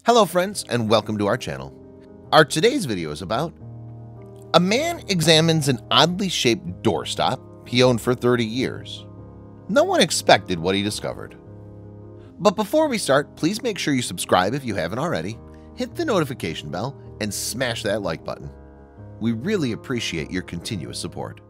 Hello friends and welcome to our channel. Our today's video is about a man examines an oddly shaped doorstop he owned for 30 years. No one expected what he discovered. But before we start, please make sure you subscribe if you haven't already, hit the notification bell, and smash that like button. We really appreciate your continuous support.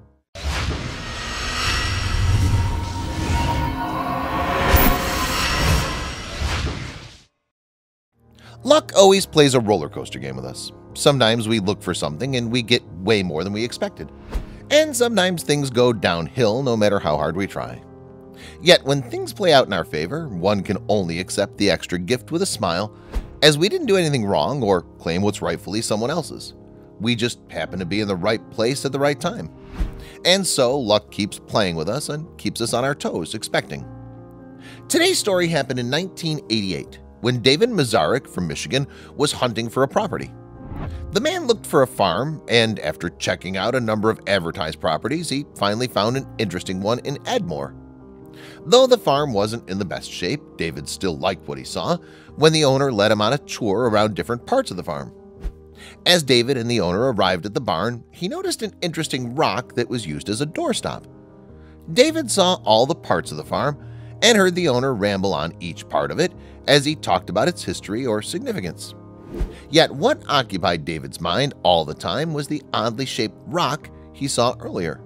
Luck always plays a roller coaster game with us. Sometimes we look for something and we get way more than we expected. And sometimes things go downhill no matter how hard we try. Yet when things play out in our favor, one can only accept the extra gift with a smile, as we didn't do anything wrong or claim what's rightfully someone else's. We just happen to be in the right place at the right time. And so luck keeps playing with us and keeps us on our toes, expecting. Today's story happened in 1988. When David Mazarik from Michigan was hunting for a property. The man looked for a farm, and after checking out a number of advertised properties, he finally found an interesting one in Edmore. Though the farm wasn't in the best shape, David still liked what he saw when the owner led him on a tour around different parts of the farm. As David and the owner arrived at the barn, he noticed an interesting rock that was used as a doorstop. David saw all the parts of the farm and heard the owner ramble on each part of it as he talked about its history or significance. Yet what occupied David's mind all the time was the oddly shaped rock he saw earlier.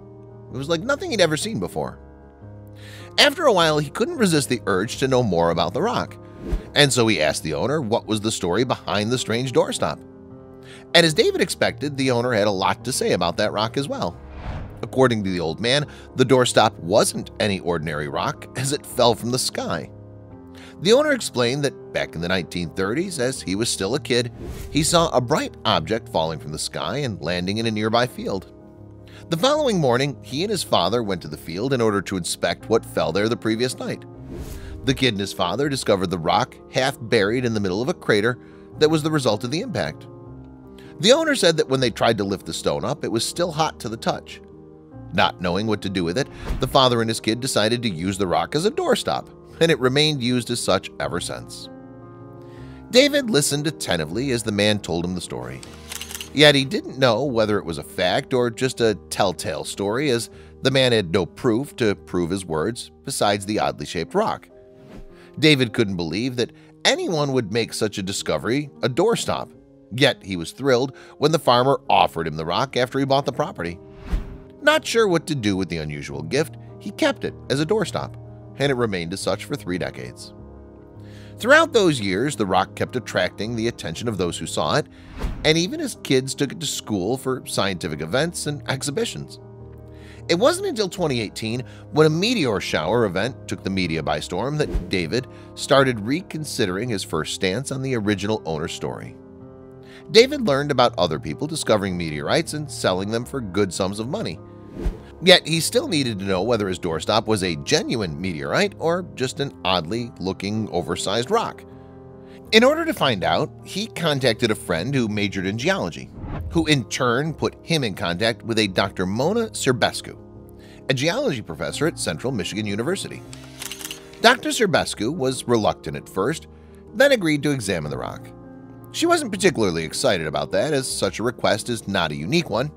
It was like nothing he'd ever seen before. After a while, he couldn't resist the urge to know more about the rock, and so he asked the owner what was the story behind the strange doorstop. And as David expected, the owner had a lot to say about that rock as well. According to the old man, the doorstop wasn't any ordinary rock, as it fell from the sky. The owner explained that back in the 1930s, as he was still a kid, he saw a bright object falling from the sky and landing in a nearby field. The following morning, he and his father went to the field in order to inspect what fell there the previous night. The kid and his father discovered the rock half buried in the middle of a crater that was the result of the impact. The owner said that when they tried to lift the stone up, it was still hot to the touch. Not knowing what to do with it, the father and his kid decided to use the rock as a doorstop, and it remained used as such ever since. David listened attentively as the man told him the story. Yet he didn't know whether it was a fact or just a telltale story, as the man had no proof to prove his words besides the oddly shaped rock. David couldn't believe that anyone would make such a discovery a doorstop, yet he was thrilled when the farmer offered him the rock after he bought the property. Not sure what to do with the unusual gift, he kept it as a doorstop, and it remained as such for 3 decades. Throughout those years, the rock kept attracting the attention of those who saw it, and even his kids took it to school for scientific events and exhibitions. It wasn't until 2018, when a meteor shower event took the media by storm, that David started reconsidering his first stance on the original owner's story. David learned about other people discovering meteorites and selling them for good sums of money. Yet he still needed to know whether his doorstop was a genuine meteorite or just an oddly looking oversized rock. In order to find out, he contacted a friend who majored in geology, who in turn put him in contact with a Dr. Mona Serbescu, a geology professor at Central Michigan University. Dr. Serbescu was reluctant at first, then agreed to examine the rock. She wasn't particularly excited about that, as such a request is not a unique one.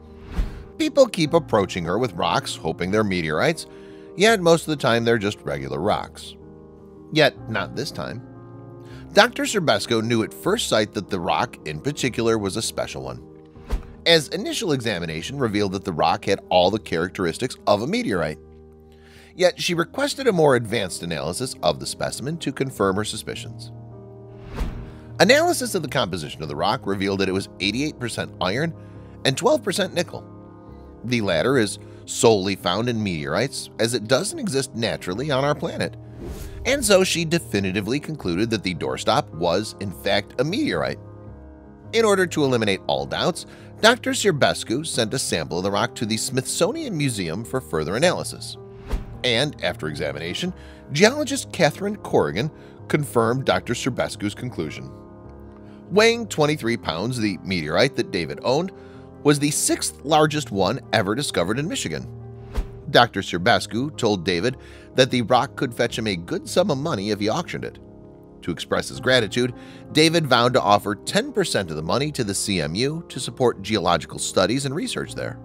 People keep approaching her with rocks, hoping they're meteorites, yet most of the time they're just regular rocks. Yet not this time. Dr. Serbescu knew at first sight that the rock in particular was a special one, as initial examination revealed that the rock had all the characteristics of a meteorite. Yet she requested a more advanced analysis of the specimen to confirm her suspicions. Analysis of the composition of the rock revealed that it was 88% iron and 12% nickel. The latter is solely found in meteorites, as it doesn't exist naturally on our planet, and so she definitively concluded that the doorstop was in fact a meteorite. In order to eliminate all doubts, Dr. Serbescu sent a sample of the rock to the Smithsonian Museum for further analysis. And after examination, geologist Catherine Corrigan confirmed Dr. Serbescu's conclusion. Weighing 23 pounds, the meteorite that David owned was the 6th largest one ever discovered in Michigan. Dr. Serbescu told David that the rock could fetch him a good sum of money if he auctioned it. To express his gratitude, David vowed to offer 10% of the money to the CMU to support geological studies and research there.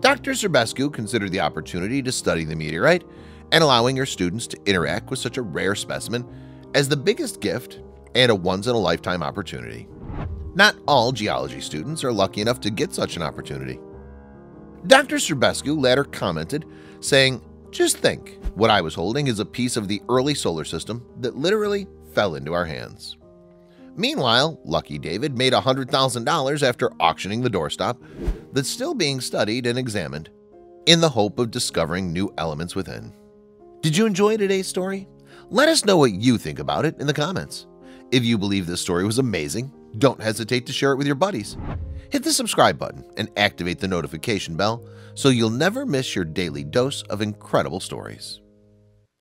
Dr. Serbescu considered the opportunity to study the meteorite and allowing her students to interact with such a rare specimen as the biggest gift and a once-in-a-lifetime opportunity. Not all geology students are lucky enough to get such an opportunity. Dr. Serbescu later commented, saying, "Just think, what I was holding is a piece of the early solar system that literally fell into our hands." Meanwhile, Lucky David made $100,000 after auctioning the doorstop that's still being studied and examined in the hope of discovering new elements within. Did you enjoy today's story? Let us know what you think about it in the comments. If you believe this story was amazing, don't hesitate to share it with your buddies. Hit the subscribe button and activate the notification bell so you'll never miss your daily dose of incredible stories.